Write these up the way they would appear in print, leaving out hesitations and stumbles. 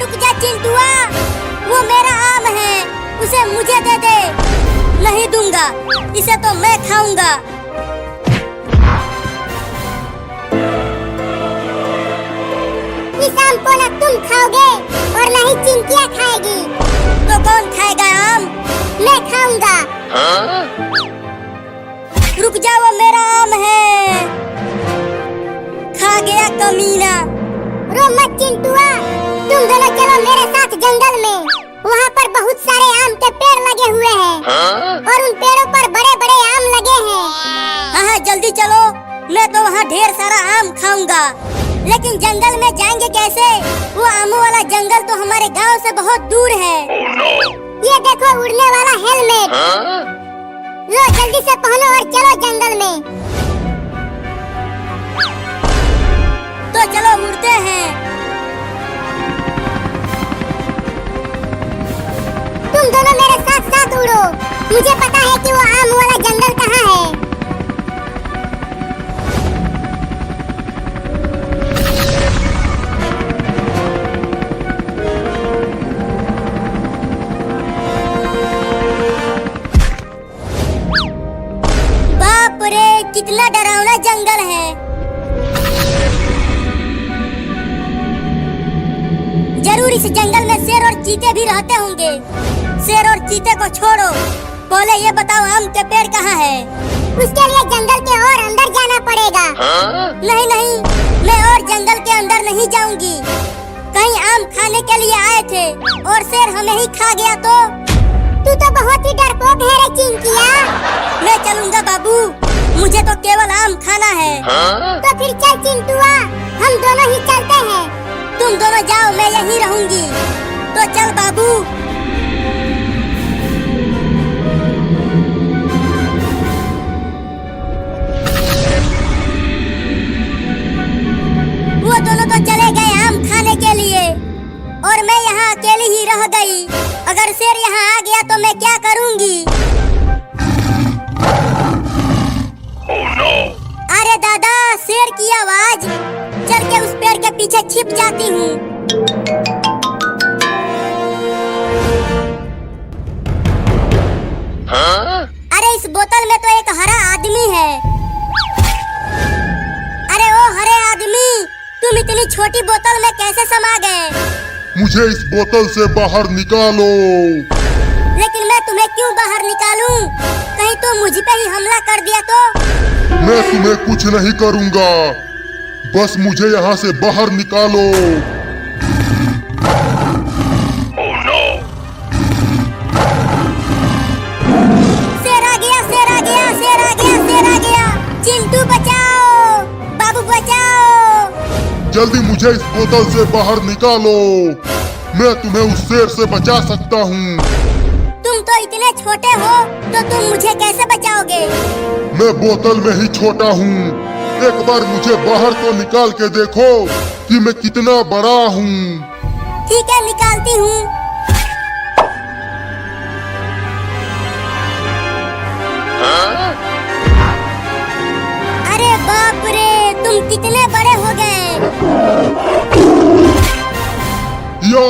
रुक जा चिंटुआ, वो मेरा आम है, उसे मुझे दे दे। नहीं दूंगा, इसे तो मैं खाऊंगा। इस आम को न तुम खाओगे और न ही चिंकियाँ खाएगी। तो कौन खाएगा आम? मैं खाऊंगा। रुक जा, वो मेरा आम है। खा गया कमीना। रो मत चिंटुआ, तुम दोनों चलो मेरे साथ जंगल में। वहाँ पर बहुत सारे आम के पेड़ लगे हुए हैं और उन पेड़ों पर बड़े बड़े आम लगे हैं। हाँ जल्दी चलो, मैं तो वहाँ ढेर सारा आम खाऊंगा। लेकिन जंगल में जाएंगे कैसे? वो आमों वाला जंगल तो हमारे गांव से बहुत दूर है। ये देखो उड़ने वाला हेलमेट। लो जल्दी से पहनो और चलो जंगल में। तो चलो उड़ते हैं। तुम दोनों मेरे साथ साथ उड़ो। मुझे पता है कि वो आम वाला जंगल कहाँ है। बाप रे, कितना डरावना जंगल है। जरूर इस जंगल में शेर और चीते भी रहते होंगे। शेर और चीते को छोड़ो, पहले ये बताओ आम के पेड़ कहाँ है? उसके लिए जंगल के और अंदर जाना पड़ेगा। नहीं नहीं, मैं और जंगल के अंदर नहीं जाऊंगी। कहीं आम खाने के लिए आए थे और शेर हमें ही खा गया तो? तू तो बहुत ही डरपोक है रे चिंकिया। मैं चलूंगा बाबू, मुझे तो केवल आम खाना है। तो फिर चल चिंटुआ, हम दोनों ही चलते हैं। तुम दोनों जाओ, मैं यहीं रहूंगी। तो चल बाबू। वो दोनों तो चले गए आम खाने के लिए और मैं यहाँ अकेली ही रह गई। अगर शेर यहाँ आ गया तो मैं क्या करूँगी? Oh no! अरे दादा, शेर की आवाज। चल के उस पेड़ के पीछे छिप जाती हूँ। अरे इस बोतल में तो एक हरा आदमी है। अरे ओ हरे आदमी, तुम इतनी छोटी बोतल में कैसे समा गए? मुझे इस बोतल से बाहर निकालो। लेकिन मैं तुम्हें क्यों बाहर निकालूं? कहीं तुम मुझ पे ही हमला कर दिया तो? मैं तुम्हें कुछ नहीं करूंगा, बस मुझे यहाँ से बाहर निकालो। Oh no! शेर आ गया, शेर आ गया, शेर आ गया, शेर आ गया। चिंटू बचाओ, बाबू बचाओ। जल्दी मुझे इस बोतल से बाहर निकालो। मैं तुम्हें उस शेर से बचा सकता हूँ। तुम तो इतने छोटे हो, तो तुम मुझे कैसे बचाओगे? मैं बोतल में ही छोटा हूँ। एक बार मुझे बाहर तो निकाल के देखो कि मैं कितना बड़ा हूँ। ठीक है, निकालती हूँ। अरे बाप रे, तुम कितने बड़े हो गए। या!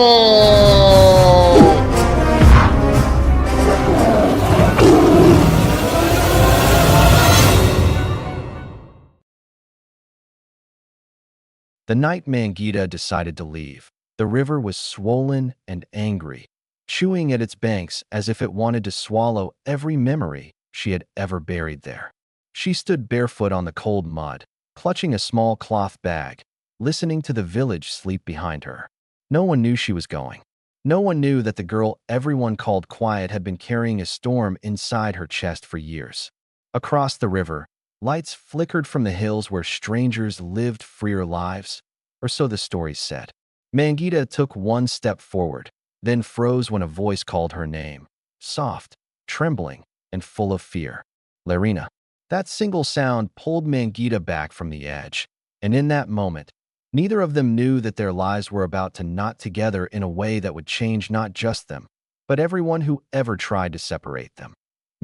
The night Mangita decided to leave. The river was swollen and angry, chewing at its banks as if it wanted to swallow every memory she had ever buried there. She stood barefoot on the cold mud, clutching a small cloth bag, listening to the village sleep behind her. No one knew she was going. No one knew that the girl everyone called quiet had been carrying a storm inside her chest for years. Across the river, lights flickered from the hills where strangers lived freer lives, or so the stories said. Mangita took one step forward, then froze when a voice called her name, soft, trembling, and full of fear. Larina. That single sound pulled Mangita back from the edge, and in that moment, neither of them knew that their lives were about to knot together in a way that would change not just them, but everyone who ever tried to separate them.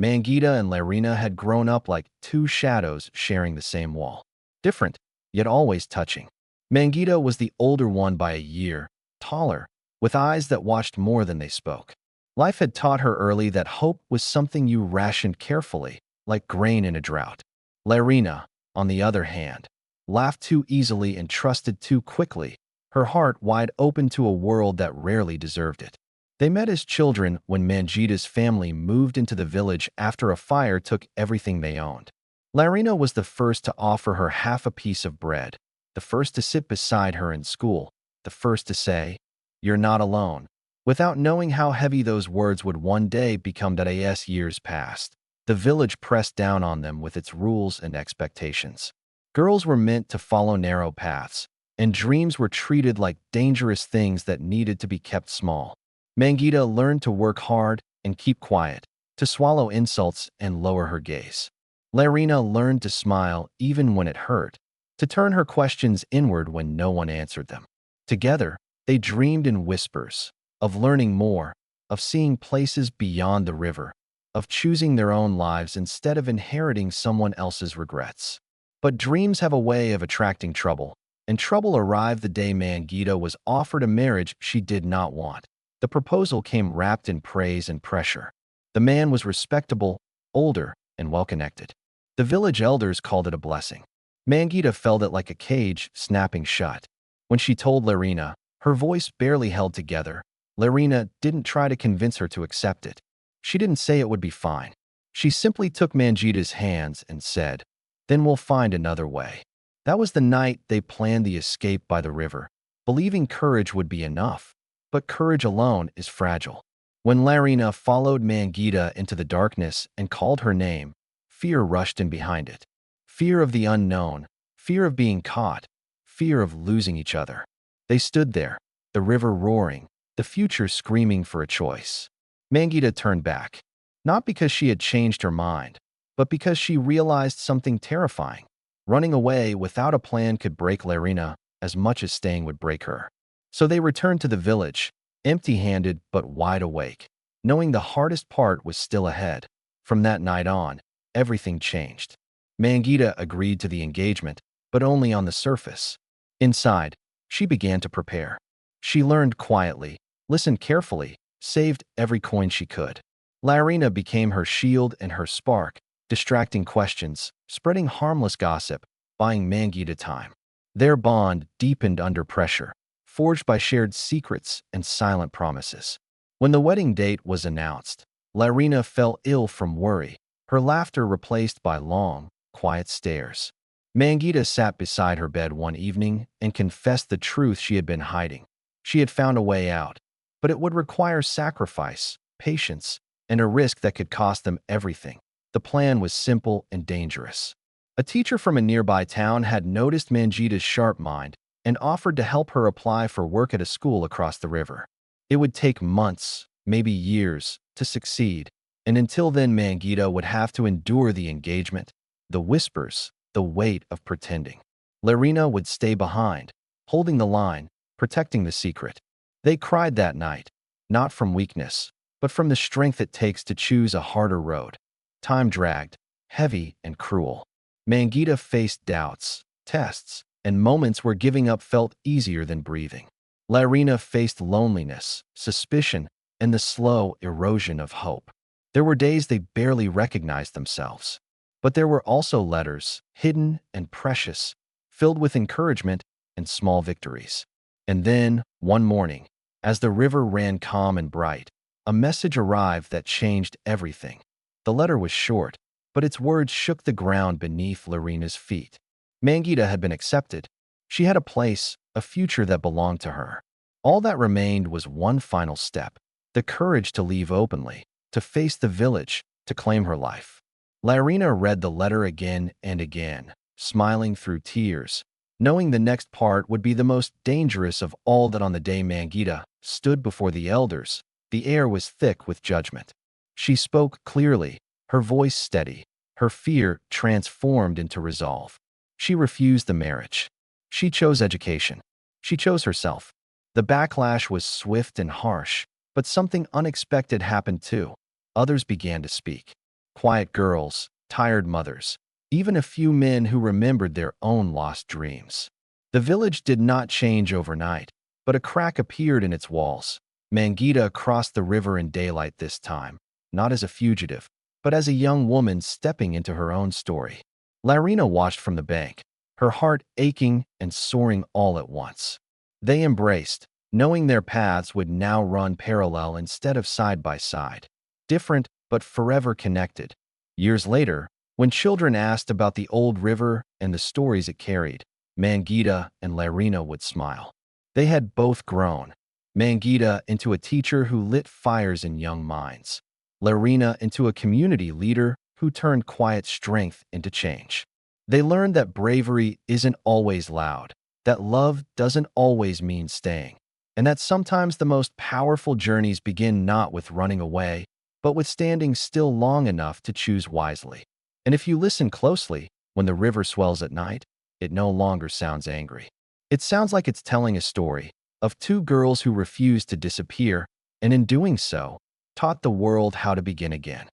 Mangita and Larina had grown up like two shadows sharing the same wall. Different, yet always touching. Mangita was the older one by a year, taller, with eyes that watched more than they spoke. Life had taught her early that hope was something you rationed carefully, like grain in a drought. Larina, on the other hand, laughed too easily and trusted too quickly, her heart wide open to a world that rarely deserved it. They met as children when Manjita's family moved into the village after a fire took everything they owned. Larina was the first to offer her half a piece of bread, the first to sit beside her in school, the first to say, "You're not alone," without knowing how heavy those words would one day become. That as years passed, the village pressed down on them with its rules and expectations. Girls were meant to follow narrow paths, and dreams were treated like dangerous things that needed to be kept small. Mangita learned to work hard and keep quiet, to swallow insults and lower her gaze. Larina learned to smile even when it hurt, to turn her questions inward when no one answered them. Together, they dreamed in whispers, of learning more, of seeing places beyond the river, of choosing their own lives instead of inheriting someone else's regrets. But dreams have a way of attracting trouble, and trouble arrived the day Mangita was offered a marriage she did not want. The proposal came wrapped in praise and pressure. The man was respectable, older, and well-connected. The village elders called it a blessing. Mangita felt it like a cage snapping shut. When she told Larina, her voice barely held together. Larina didn't try to convince her to accept it. She didn't say it would be fine. She simply took Mangita's hands and said, "Then we'll find another way." That was the night they planned the escape by the river, believing courage would be enough. But courage alone is fragile. When Larina followed Mangita into the darkness and called her name, fear rushed in behind it. Fear of the unknown, fear of being caught, fear of losing each other. They stood there, the river roaring, the future screaming for a choice. Mangita turned back, not because she had changed her mind, but because she realized something terrifying. Running away without a plan could break Larina as much as staying would break her. So they returned to the village, empty-handed but wide awake, knowing the hardest part was still ahead. From that night on, everything changed. Mangita agreed to the engagement, but only on the surface. Inside, she began to prepare. She learned quietly, listened carefully, saved every coin she could. Larina became her shield and her spark, distracting questions, spreading harmless gossip, buying Mangita time. Their bond deepened under pressure, forged by shared secrets and silent promises. When the wedding date was announced, Larina fell ill from worry, her laughter replaced by long, quiet stares. Mangita sat beside her bed one evening and confessed the truth she had been hiding. She had found a way out, but it would require sacrifice, patience, and a risk that could cost them everything. The plan was simple and dangerous. A teacher from a nearby town had noticed Mangita's sharp mind and offered to help her apply for work at a school across the river. It would take months, maybe years, to succeed, and until then Mangita would have to endure the engagement, the whispers, the weight of pretending. Larina would stay behind, holding the line, protecting the secret. They cried that night, not from weakness, but from the strength it takes to choose a harder road. Time dragged, heavy and cruel. Mangita faced doubts, tests, and moments where giving up felt easier than breathing. Larina faced loneliness, suspicion, and the slow erosion of hope. There were days they barely recognized themselves. But there were also letters, hidden and precious, filled with encouragement and small victories. And then, one morning, as the river ran calm and bright, a message arrived that changed everything. The letter was short, but its words shook the ground beneath Larina's feet. Mangita had been accepted. She had a place, a future that belonged to her. All that remained was one final step, the courage to leave openly, to face the village, to claim her life. Larina read the letter again and again, smiling through tears, knowing the next part would be the most dangerous of all. That on the day Mangita stood before the elders, the air was thick with judgment. She spoke clearly, her voice steady, her fear transformed into resolve. She refused the marriage. She chose education. She chose herself. The backlash was swift and harsh, but something unexpected happened too. Others began to speak. Quiet girls, tired mothers, even a few men who remembered their own lost dreams. The village did not change overnight, but a crack appeared in its walls. Mangita crossed the river in daylight this time, not as a fugitive, but as a young woman stepping into her own story. Larina watched from the bank, her heart aching and soaring all at once. They embraced, knowing their paths would now run parallel instead of side by side. Different, but forever connected. Years later, when children asked about the old river and the stories it carried, Mangita and Larina would smile. They had both grown. Mangita into a teacher who lit fires in young minds. Larina into a community leader who turned quiet strength into change. They learned that bravery isn't always loud, that love doesn't always mean staying, and that sometimes the most powerful journeys begin not with running away, but with standing still long enough to choose wisely. And if you listen closely, when the river swells at night, it no longer sounds angry. It sounds like it's telling a story of two girls who refused to disappear, and in doing so, taught the world how to begin again.